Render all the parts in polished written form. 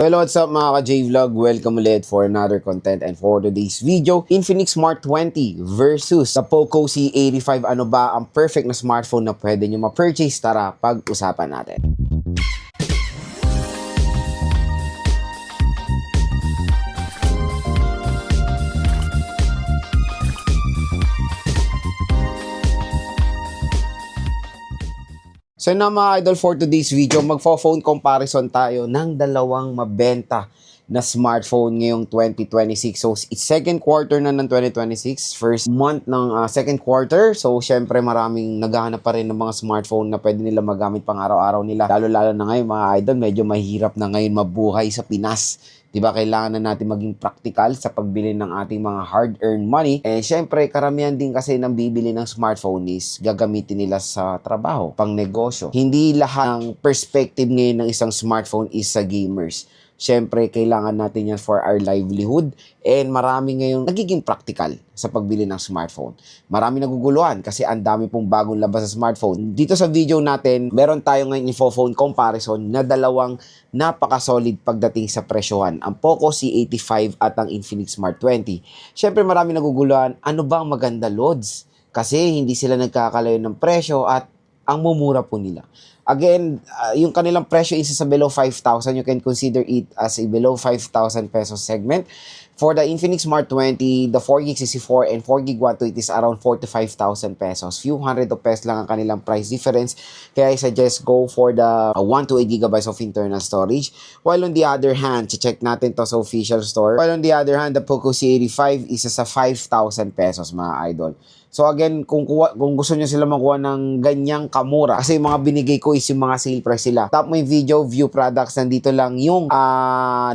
Hello, what's up mga ka-J-Vlog? Welcome ulit for another content and for today's video, Infinix Smart 20 versus the Poco C85. Ano ba ang perfect na smartphone na pwede nyo ma-purchase? Tara, pag-usapan natin. So na mga idol, for today's video, magpo-phone comparison tayo ng dalawang mabenta na smartphone ngayong 2026. So it's second quarter na ng 2026, first month ng second quarter. So syempre maraming naghahanap pa rin ng mga smartphone na pwede nila magamit pang araw-araw nila. Lalo-lalo na ngayon mga idol, medyo mahirap na ngayon mabuhay sa Pinas. Diba, kailangan na natin maging practical sa pagbili ng ating mga hard-earned money. Eh, syempre, karamihan din kasi ng bibili ng smartphone is gagamitin nila sa trabaho, pang negosyo. Hindi lahat ng perspective ngayon ng isang smartphone is sa gamers. Syempre, kailangan natin yan for our livelihood. And marami ngayong nagiging practical sa pagbili ng smartphone. Marami naguguluhan kasi ang dami pong bagong labas sa smartphone. Dito sa video natin, meron tayo ngayon info-phone comparison na dalawang napaka-solid pagdating sa presyohan. Ang Poco C85 at ang Infinix Smart 20. Syempre, marami naguguluhan. Ano ba ang maganda, Lods? Kasi hindi sila nagkakalayo ng presyo at ang mumura po nila. Again, yung kanilang presyo is sa below 5,000. You can consider it as a below 5,000 pesos segment. For the Infinix Smart 20, the 4GB 64 and 4GB 128 is around 45,000 pesos. Few hundred of pesos lang ang kanilang price difference. Kaya I suggest go for the 128GB of internal storage. While on the other hand, check natin to sa official store. While on the other hand, the Poco C85 is sa 5,000 pesos mga idol. So again, kung gusto nyo sila makuha ng ganyang kamura, kasi yung mga binigay ko is yung mga sale price sila. Top mo yung video, view products, nandito lang yung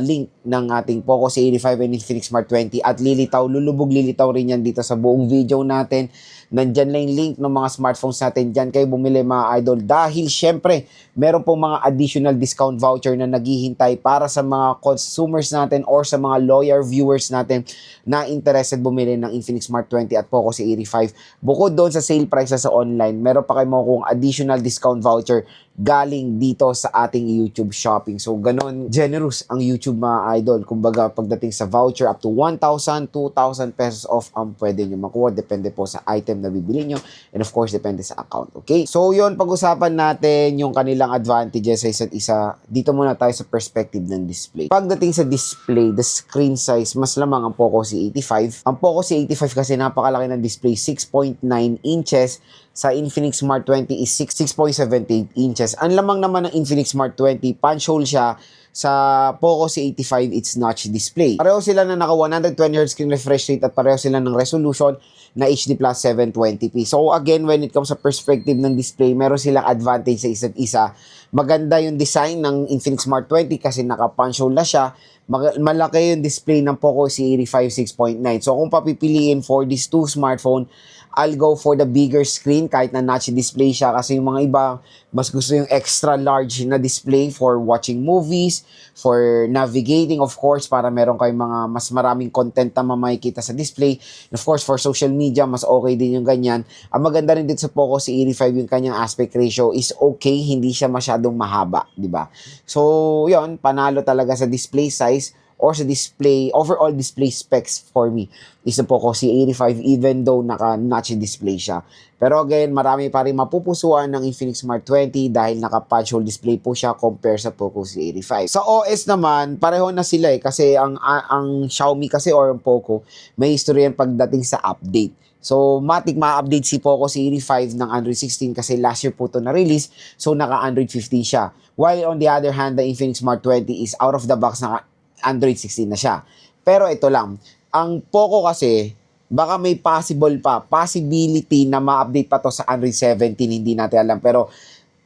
link ng ating Poco C85 and Infinix Smart 20 at lulubog-lilitaw rin yan dito sa buong video natin. Nandyan lang yung link ng mga smartphones natin. Dyan kayo bumili mga idol. Dahil syempre, meron pong mga additional discount voucher na naghihintay para sa mga consumers natin or sa mga loyal viewers natin na interested bumili ng Infinix Smart 20 at Poco C85. Bukod doon sa sale price sa online, meron pa kayo makukuha additional discount voucher galing dito sa ating YouTube shopping. So, ganon generous ang YouTube mga idol. Kumbaga, pagdating sa voucher, up to 1,000, 2,000 pesos off ang pwede nyo makuha. Depende po sa item na bibili nyo. And of course, depende sa account. Okay? So, yun, pag-usapan natin yung kanilang advantages sa isa't isa. Dito muna tayo sa perspective ng display. Pagdating sa display, the screen size, mas lamang ang Poco C85. Ang Poco C85 kasi napakalaki ng display, 6.9 inches. Sa Infinix Smart 20 is 6.78 inches. Ang lamang naman ng Infinix Smart 20, punch hole siya. Sa Poco C85, it's notch display. Pareho sila na naka 120Hz screen refresh rate at pareho sila ng resolution na HD Plus 720p. So again, when it comes sa perspective ng display, meron silang advantage sa isa't isa. Maganda yung design ng Infinix Smart 20 kasi naka-punch hole na siya. Malaki yung display ng Poco C85 6.9. So kung papipiliin for these two smartphone, I'll go for the bigger screen kahit na notch display siya kasi yung mga iba mas gusto yung extra large na display for watching movies, for navigating of course para meron kayong mga mas maraming content na makikita sa display. And of course for social media mas okay din yung ganyan. Ang maganda rin dito sa Poco C85 yung kanyang aspect ratio is okay, hindi siya masyadong mahaba, di ba? So yon, panalo talaga sa display size or sa display, overall display specs for me is the Poco C85 even though naka-notch display siya. Pero again, marami pa rin mapupusuan ng Infinix Smart 20 dahil naka-punch hole display po siya compare sa Poco C85. Sa OS naman, pareho na sila kasi ang Xiaomi kasi or ang Poco, may history yan pagdating sa update. So, matik ma-update si Poco C85 ng Android 16 kasi last year po ito na-release. So, naka-Android 15 siya. While on the other hand, the Infinix Smart 20 is out of the box na Android 16 na siya. Pero ito lang, ang Poco kasi, baka may possibility na ma-update pa to sa Android 17, hindi natin alam. Pero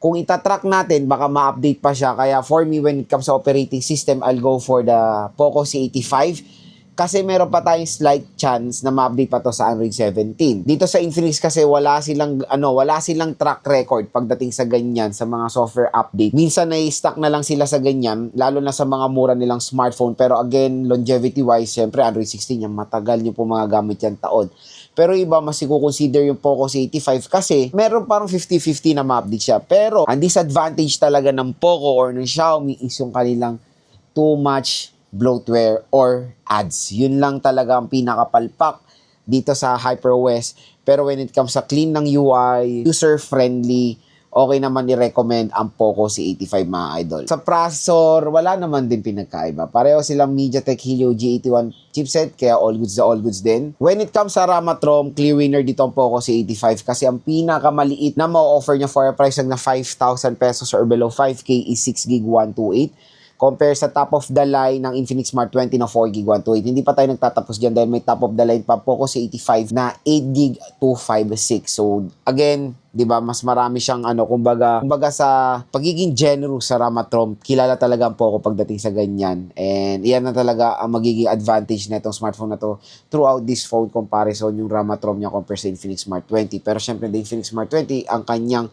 kung itatrack natin, baka ma-update pa siya. Kaya for me, when it comes to operating system, I'll go for the Poco C85. Kasi meron pa tayong slight chance na ma-update pa to sa Android 17. Dito sa Infinix kasi wala silang track record pagdating sa ganyan sa mga software update. Minsan na-stuck na lang sila sa ganyan, lalo na sa mga mura nilang smartphone. Pero again, longevity wise, syempre Android 16 yan, matagal nyo po mga gamit yan taon. Pero iba, mas i-consider yung Poco C85 kasi meron parang 50-50 na ma-update siya. Pero ang disadvantage talaga ng Poco or ng Xiaomi is yung kanilang too much bloatware or ads. Yun lang talaga ang pinakapalpak dito sa HyperOS. Pero when it comes sa clean ng UI, user-friendly, okay naman i-recommend ang Poco C85 mga idol. Sa processor, wala naman din pinagkaiba. Pareho silang MediaTek Helio G81 chipset, kaya all goods na all goods din. When it comes sa RAM at ROM, clear winner dito ang Poco C85 kasi ang pinakamaliit na ma-offer niya for a price na 5,000 pesos or below 5K is 6GB 128. Compare sa top of the line ng Infinix Smart 20 na 4GB 128. Hindi pa tayo nagtatapos dyan dahil may top of the line pa Poco C85 na 8GB 256. So again, 'di ba, mas marami siyang kumbaga sa pagiging generous sa RAM at ROM, kilala talaga ang Poco pagdating sa ganyan. And iyan na talaga ang magiging advantage na itong smartphone na to throughout this phone comparison, yung RAM at ROM niya compare sa Infinix Smart 20. Pero syempre, the Infinix Smart 20, ang kanyang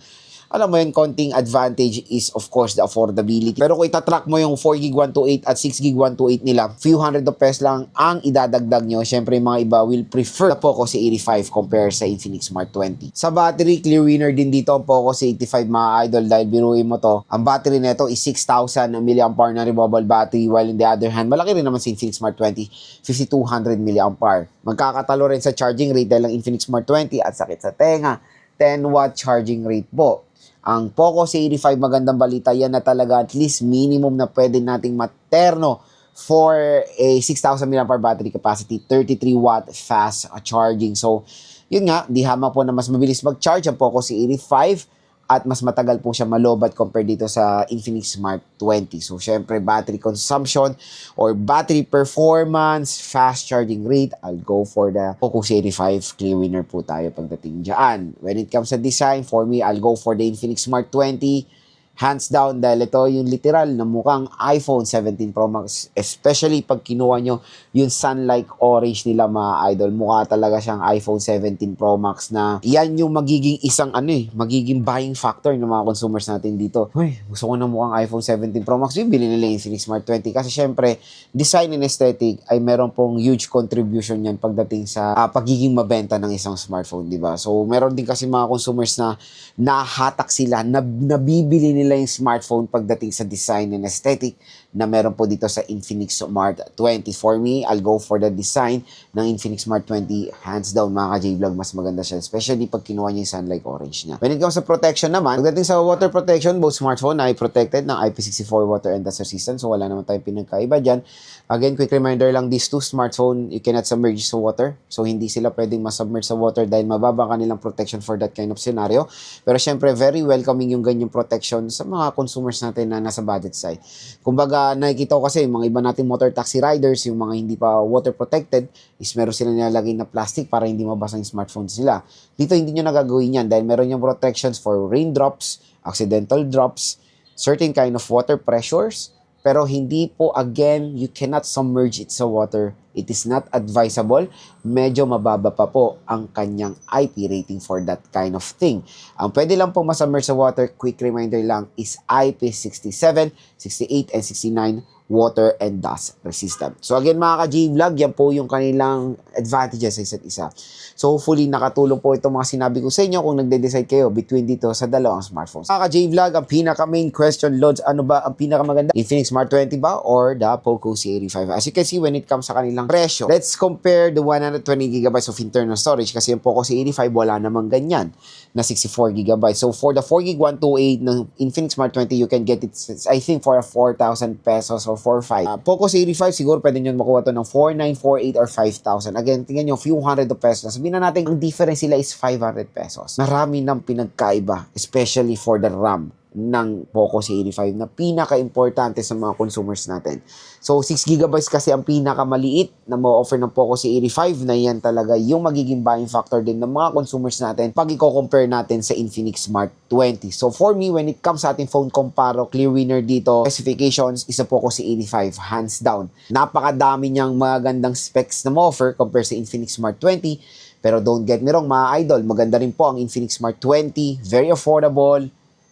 konting advantage is of course the affordability. Pero kung itatrack mo yung 4GB 128 at 6GB 128 nila, few hundred of pesos lang ang idadagdag nyo. Siyempre yung mga iba will prefer the Poco C85 compare sa Infinix Smart 20. Sa battery, clear winner din dito ang Poco C85 mga idol dahil biruin mo to. Ang battery nito is 6,000 mAh na removable battery, while in the other hand, malaki rin naman sa Infinix Smart 20, 5,200 mAh. Magkakatalo rin sa charging rate dahil ang Infinix Smart 20 at sakit sa tenga, 10-watt charging rate po. Ang Poco C85, magandang balita yan na talaga at least minimum na pwede nating materno for a 6,000 mAh battery capacity, 33-watt fast charging. So, yun nga, di hama po na mas mabilis mag-charge ang Poco C85 at mas matagal po siya malobat compared dito sa Infinix Smart 20. So, syempre, battery consumption or battery performance, fast charging rate, I'll go for the Poco C85. Clear winner po tayo pagdating dyan. When it comes to design, for me, I'll go for the Infinix Smart 20. Hands down, dahil ito yung literal na mukhang iPhone 17 Pro Max. Especially pag kinuha nyo yung sun-like orange nila mga idol. Mukha talaga siyang iPhone 17 Pro Max na yan yung magiging isang magiging buying factor ng mga consumers natin dito. Uy, gusto ko na mukhang iPhone 17 Pro Max. Yung bilhin nila yung Infinix Smart 20. Kasi syempre, design and aesthetic ay meron pong huge contribution yan pagdating sa pagiging mabenta ng isang smartphone, di ba? So, meron din kasi mga consumers na nahatak sila, nabibili nila yung smartphone pagdating sa design and aesthetic na meron po dito sa Infinix Smart 20. For me, I'll go for the design ng Infinix Smart 20. Hands down, mga ka-J-Vlog, mas maganda siya. Especially pag kinuha niya yung sunlight orange niya. When it comes sa protection naman, pagdating sa water protection, both smartphone ay protected ng IP64 water and dust resistant. So, wala naman tayong pinagkaiba dyan. Again, quick reminder lang, these two smartphone, you cannot submerge sa water. So, hindi sila pwedeng masubmerge sa water dahil mababa kanilang protection for that kind of scenario. Pero, syempre, very welcoming yung ganyang protection sa mga consumers natin na nasa budget side. Kumbaga, nakikita ko kasi yung mga iba nating motor taxi riders, yung mga hindi pa water protected, is meron sila nilalagay na plastic para hindi mabasa yung smartphones nila. Dito, hindi nyo nagagawin yan dahil meron yung protections for raindrops, accidental drops, certain kind of water pressures, pero hindi po, again, you cannot submerge it sa water. It is not advisable. Medyo mababa pa po ang kanyang IP rating for that kind of thing. Ang pwede lang po masubmerge sa water, quick reminder lang, is IP67, 68, and 69 water and dust resistant. So again mga ka-J-Vlog, yan po yung kanilang advantages sa isa't isa. So hopefully nakatulong po itong mga sinabi ko sa inyo kung nagde-decide kayo between dito sa dalawang smartphones. Mga ka-J-Vlog, ang pinaka-main question, Lods, ano ba ang pinakamaganda? Infinix Smart 20 ba or the Poco C85? As you can see, when it comes sa kanilang presyo, let's compare the 120GB of internal storage kasi yung Poco C85 wala namang ganyan na 64GB. So for the 4GB 128 ng Infinix Smart 20, you can get it, I think, for 4,000 pesos or 4,500. Poco C85, siguro pwede nyo makuha to ng 4,948 or 5,000. Again, tingnan nyo, few hundred of pesos. Sabihin na natin, ang difference sila is 500 pesos. Marami ng pinagkaiba, especially for the RAM ng Poco C85 na pinaka-importante sa mga consumers natin. So, 6GB kasi ang pinakamaliit na ma-offer ng Poco C85 na yan talaga yung magiging buying factor din ng mga consumers natin pag i-compare natin sa Infinix Smart 20. So, for me, when it comes sa ating phone comparo, clear winner dito, specifications is a Poco C85, hands down. Napakadami niyang magandang specs na ma-offer compare sa Infinix Smart 20. Pero don't get me wrong mga idol, maganda rin po ang Infinix Smart 20, very affordable.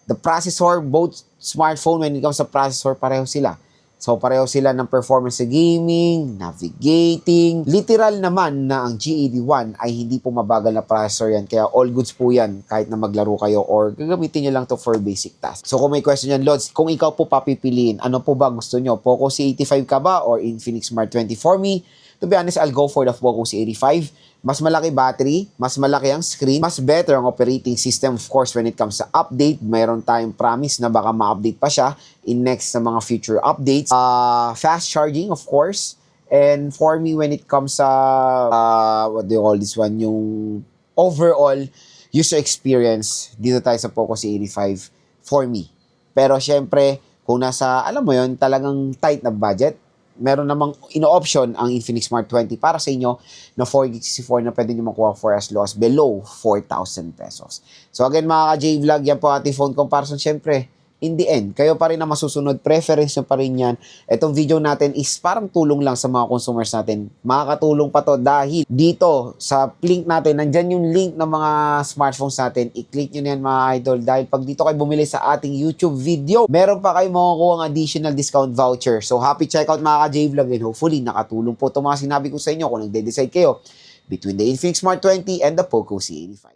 The processor, both smartphone, when it comes sa processor, pareho sila. So, pareho sila ng performance sa gaming, navigating. Literal naman na ang GED1 ay hindi po mabagal na processor yan. Kaya all goods po yan kahit na maglaro kayo or gagamitin nyo lang to for basic tasks. So, kung may question yan, Lods, kung ikaw po papipiliin, ano po ba gusto nyo? Poco C85 ka ba or Infinix Smart 20? For me, to be honest, I'll go for the Poco C85. Mas malaki battery, mas malaki ang screen, mas better ang operating system. Of course, when it comes sa update, mayroon tayong promise na baka ma-update pa siya in next sa mga future updates. Fast charging, of course. And for me, when it comes sa, what do you call this one, yung overall user experience, dito tayo sa Poco C85 for me. Pero syempre, kung nasa, alam mo yon talagang tight na budget, meron namang ino-option ang Infinix Smart 20 para sa inyo na 4GB64 na pwede nyo makuha for as low as below 4,000 pesos. So again mga ka-J-Vlog, yan po ating phone comparison. Syempre, in the end, kayo pa rin na masusunod. Preference nyo pa rin yan. Itong video natin is parang tulong lang sa mga consumers natin. Makakatulong pa to dahil dito sa link natin, nandyan yung link ng mga smartphones natin. I-click nyo na yan mga idol. Dahil pag dito kayo bumili sa ating YouTube video, meron pa kayo makukuha ng additional discount voucher. So happy checkout mga ka-J-Vlog and hopefully nakatulong po itong mga sinabi ko sa inyo kung nagde-decide kayo between the Infinix Smart 20 and the Poco C85.